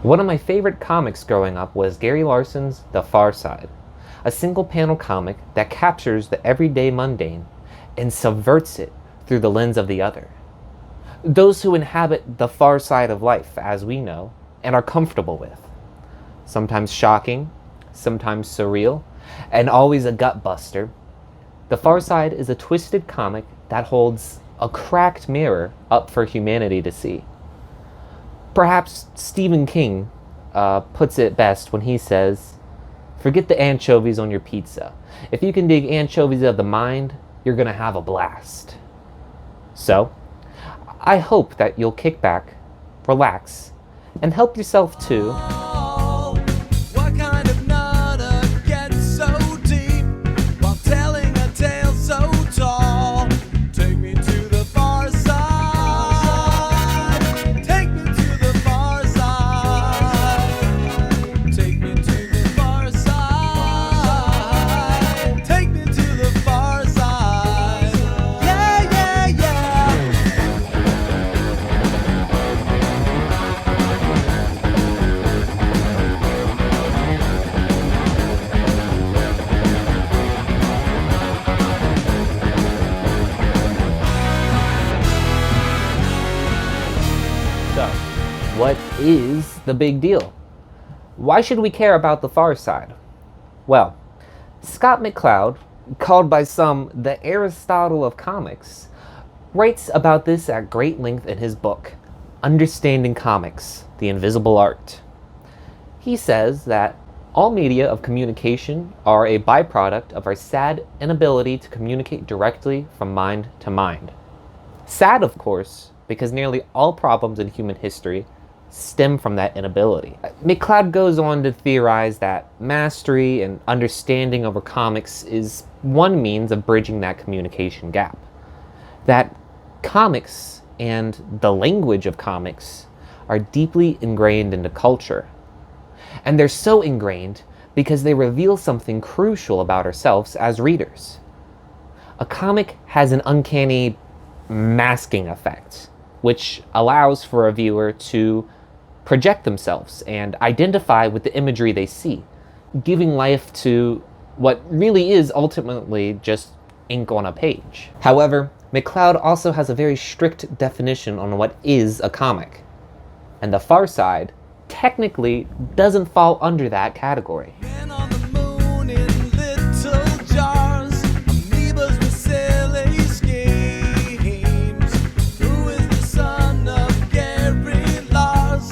One of my favorite comics growing up was Gary Larson's The Far Side, a single-panel comic that captures the everyday mundane and subverts it through the lens of the other. Those who inhabit the far side of life, as we know, and are comfortable with. Sometimes shocking, sometimes surreal, and always a gut-buster, The Far Side is a twisted comic that holds a cracked mirror up for humanity to see. Perhaps Stephen King puts it best when he says, "Forget the anchovies on your pizza. If you can dig anchovies of the mind, you're gonna have a blast." So, I hope that you'll kick back, relax, and help yourself to What kind of nutter gets so deep while telling a tale so tall? Take me to the far side. Take me to the far side. Take me to the far side. Take me to the far side. Yeah, yeah, yeah. So, what is the big deal? Why should we care about The Far Side? Well, Scott McCloud, called by some the Aristotle of comics, writes about this at great length in his book, Understanding Comics, The Invisible Art. He says that all media of communication are a byproduct of our sad inability to communicate directly from mind to mind. Sad, of course, because nearly all problems in human history stem from that inability. McCloud goes on to theorize that mastery and understanding over comics is one means of bridging that communication gap. That comics and the language of comics are deeply ingrained into culture. And they're so ingrained because they reveal something crucial about ourselves as readers. A comic has an uncanny masking effect, which allows for a viewer to project themselves and identify with the imagery they see, giving life to what really is ultimately just ink on a page. However, McCloud also has a very strict definition on what is a comic, and The Far Side technically doesn't fall under that category. Man on the moon in little jars, amoebas with silly schemes. Who is the son of Gary Lars?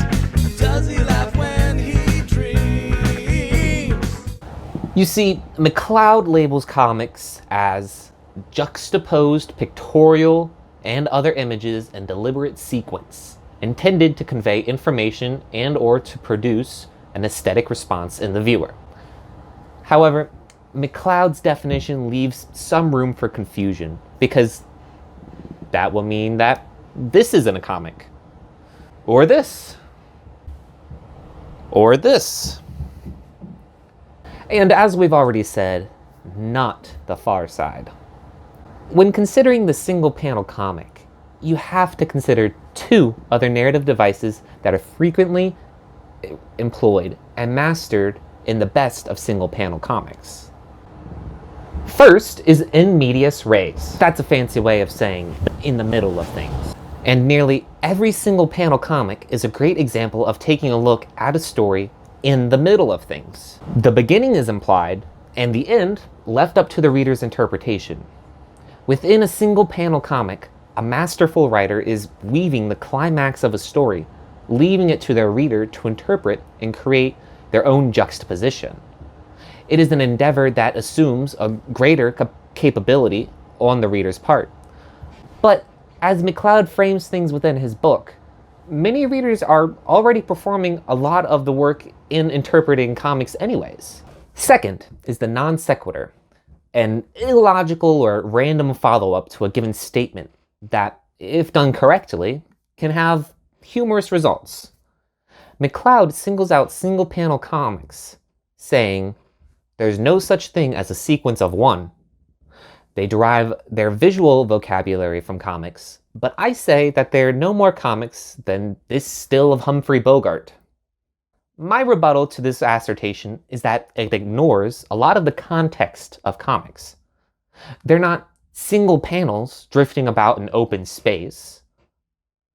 Does he laugh when he dreams? You see, McCloud labels comics as juxtaposed pictorial and other images in deliberate sequence, intended to convey information and or to produce an aesthetic response in the viewer. However, McCloud's definition leaves some room for confusion, because that will mean that this isn't a comic. Or this. Or this. And as we've already said, not The Far Side. When considering the single-panel comic, you have to consider two other narrative devices that are frequently employed and mastered in the best of single-panel comics. First is in medias res. That's a fancy way of saying in the middle of things. And nearly every single-panel comic is a great example of taking a look at a story in the middle of things. The beginning is implied, and the end left up to the reader's interpretation. Within a single-panel comic, a masterful writer is weaving the climax of a story, leaving it to their reader to interpret and create their own juxtaposition. It is an endeavor that assumes a greater capability on the reader's part. But as McCloud frames things within his book, many readers are already performing a lot of the work in interpreting comics anyways. Second is the non sequitur, an illogical or random follow-up to a given statement that, if done correctly, can have humorous results. McCloud singles out single-panel comics, saying, "There's no such thing as a sequence of one." They derive their visual vocabulary from comics, but I say that they're no more comics than this still of Humphrey Bogart. My rebuttal to this assertion is that it ignores a lot of the context of comics. They're not single panels drifting about in open space.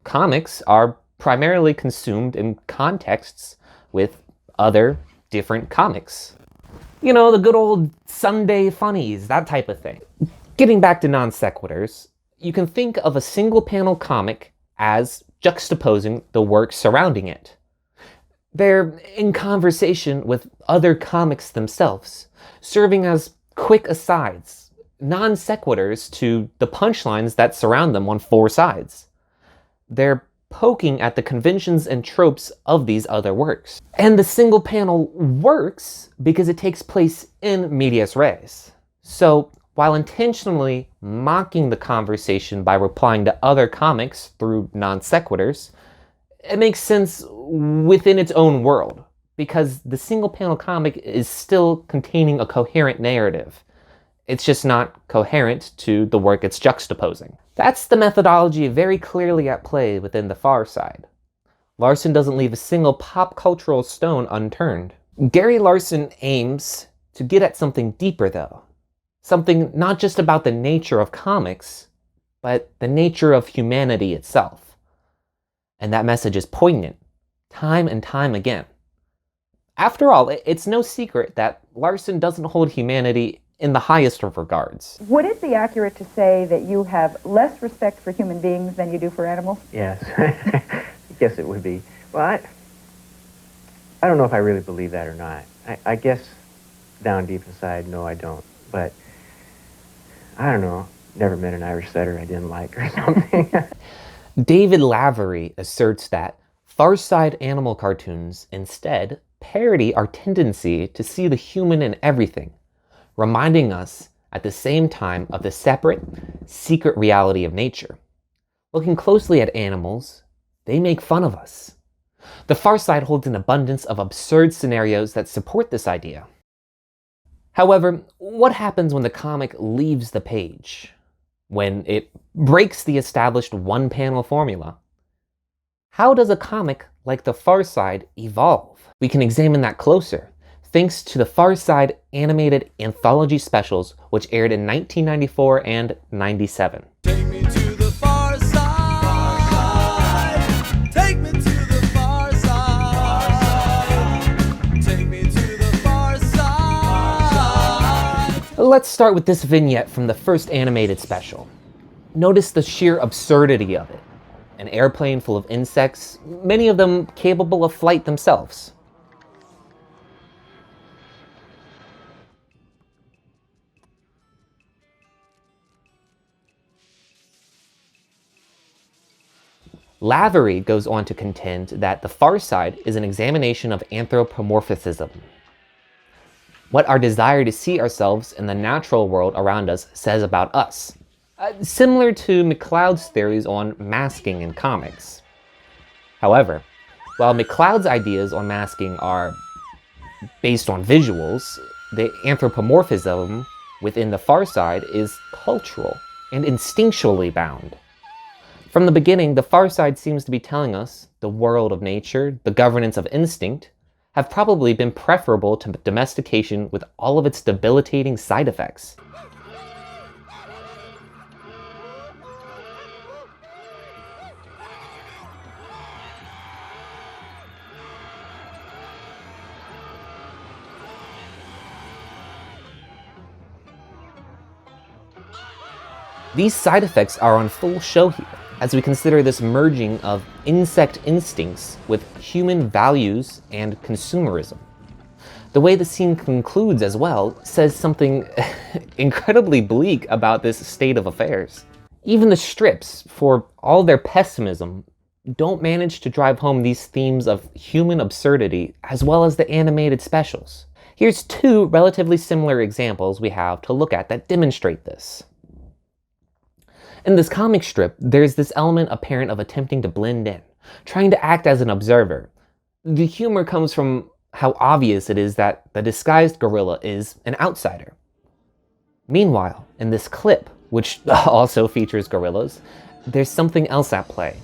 Comics are primarily consumed in contexts with other different comics. You know, the good old Sunday funnies, that type of thing. Getting back to non sequiturs, you can think of a single panel comic as juxtaposing the work surrounding it. They're in conversation with other comics themselves, serving as quick asides, non sequiturs to the punchlines that surround them on four sides. They're poking at the conventions and tropes of these other works. And the single panel works because it takes place in medias res. So, while intentionally mocking the conversation by replying to other comics through non sequiturs, it makes sense within its own world, because the single panel comic is still containing a coherent narrative. It's just not coherent to the work it's juxtaposing. That's the methodology very clearly at play within The Far Side. Larson doesn't leave a single pop cultural stone unturned. Gary Larson aims to get at something deeper though. Something not just about the nature of comics, but the nature of humanity itself. And that message is poignant, time and time again. After all, it's no secret that Larson doesn't hold humanity in the highest of regards. Would it be accurate to say that you have less respect for human beings than you do for animals? Yes, I guess it would be. Well, I don't know if I really believe that or not. I guess down deep inside, no, I don't. But I don't know, never met an Irish setter I didn't like or something. David Lavery asserts that Far Side animal cartoons instead parody our tendency to see the human in everything, reminding us at the same time of the separate, secret reality of nature. Looking closely at animals, they make fun of us. The Far Side holds an abundance of absurd scenarios that support this idea. However, what happens when the comic leaves the page? When it breaks the established one-panel formula? How does a comic like The Far Side evolve? We can examine that closer, thanks to the Far Side animated anthology specials, which aired in 1994 and 97. Take me to the far side. Take me to the far side. Take me to the far side. Let's start with this vignette from the first animated special. Notice the sheer absurdity of it. An airplane full of insects, many of them capable of flight themselves. Lavery goes on to contend that The Far Side is an examination of anthropomorphism. What our desire to see ourselves in the natural world around us says about us. Similar to McCloud's theories on masking in comics. However, while McCloud's ideas on masking are based on visuals, the anthropomorphism within The Far Side is cultural and instinctually bound. From the beginning, The Far Side seems to be telling us the world of nature, the governance of instinct, have probably been preferable to domestication with all of its debilitating side effects. These side effects are on full show here, as we consider this merging of insect instincts with human values and consumerism. The way the scene concludes as well says something incredibly bleak about this state of affairs. Even the strips, for all their pessimism, don't manage to drive home these themes of human absurdity as well as the animated specials. Here's two relatively similar examples we have to look at that demonstrate this. In this comic strip, there's this element apparent of attempting to blend in, trying to act as an observer. The humor comes from how obvious it is that the disguised gorilla is an outsider. Meanwhile, in this clip, which also features gorillas, there's something else at play.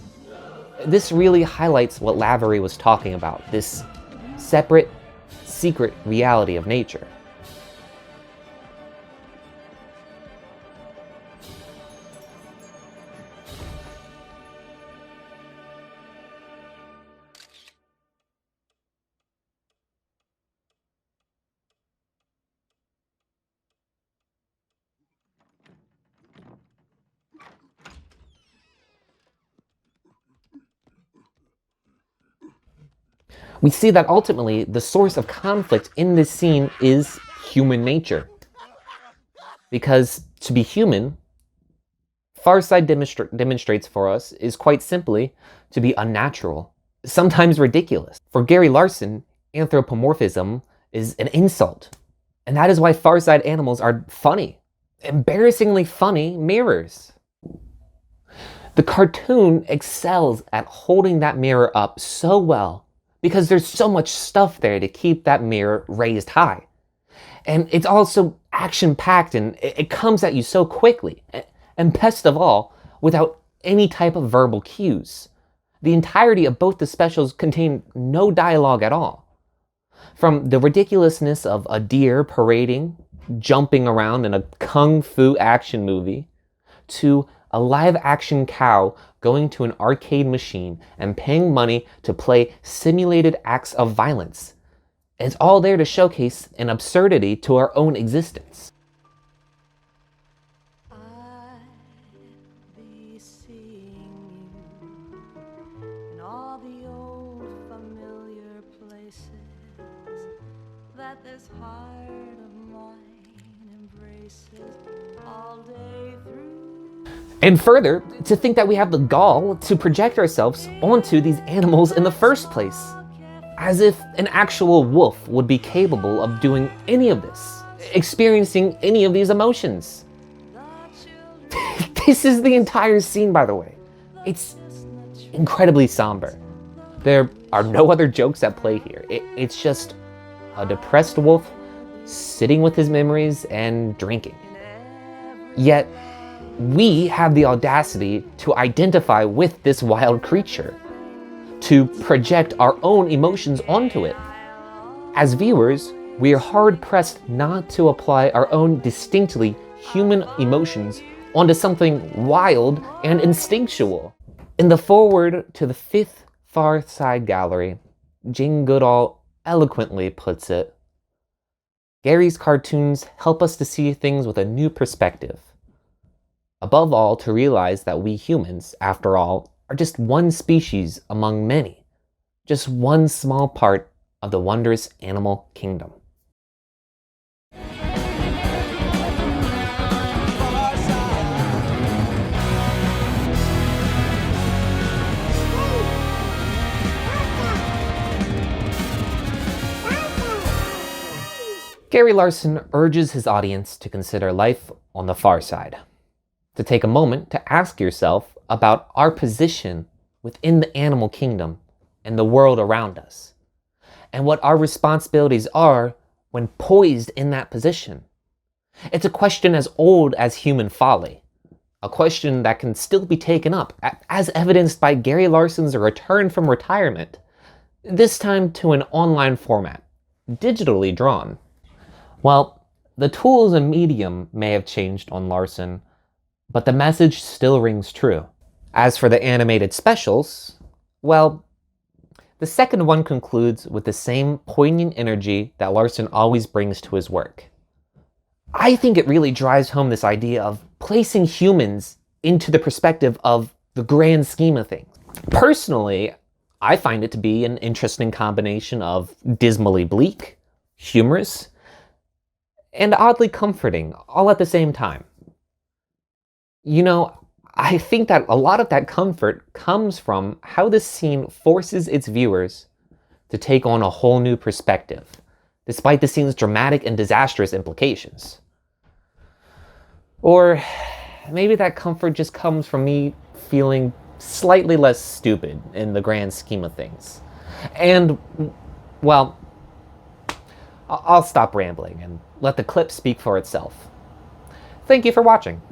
This really highlights what Lavery was talking about, this separate, secret reality of nature. We see that ultimately the source of conflict in this scene is human nature. Because to be human, Farside demonstrates for us is quite simply to be unnatural, sometimes ridiculous. For Gary Larson, anthropomorphism is an insult. And that is why Farside animals are funny, embarrassingly funny mirrors. The cartoon excels at holding that mirror up so well because there's so much stuff there to keep that mirror raised high. And it's also action-packed and it comes at you so quickly. And best of all, without any type of verbal cues. The entirety of both the specials contain no dialogue at all. From the ridiculousness of a deer parading, jumping around in a kung fu action movie, to a live-action cow going to an arcade machine and paying money to play simulated acts of violence. It's all there to showcase an absurdity to our own existence. Be seeing you in all the old familiar places that this heart of mine embraces all day through. And further, to think that we have the gall to project ourselves onto these animals in the first place. As if an actual wolf would be capable of doing any of this, experiencing any of these emotions. This is the entire scene, by the way. It's incredibly somber. There are no other jokes at play here. It's just a depressed wolf sitting with his memories and drinking. Yet, we have the audacity to identify with this wild creature, to project our own emotions onto it. As viewers, we are hard-pressed not to apply our own distinctly human emotions onto something wild and instinctual. In the foreword to the 5th Far Side Gallery, Jane Goodall eloquently puts it, Gary's cartoons help us to see things with a new perspective. Above all, to realize that we humans, after all, are just one species among many, just one small part of the wondrous animal kingdom. Gary Larson urges his audience to consider life on the far side, to take a moment to ask yourself about our position within the animal kingdom and the world around us, and what our responsibilities are when poised in that position. It's a question as old as human folly, a question that can still be taken up, as evidenced by Gary Larson's return from retirement, this time to an online format, digitally drawn. Well, the tools and medium may have changed on Larson, but the message still rings true. As for the animated specials, well, the second one concludes with the same poignant energy that Larson always brings to his work. I think it really drives home this idea of placing humans into the perspective of the grand scheme of things. Personally, I find it to be an interesting combination of dismally bleak, humorous, and oddly comforting, all at the same time. You know, I think that a lot of that comfort comes from how this scene forces its viewers to take on a whole new perspective, despite the scene's dramatic and disastrous implications. Or maybe that comfort just comes from me feeling slightly less stupid in the grand scheme of things. And, well, I'll stop rambling and let the clip speak for itself. Thank you for watching.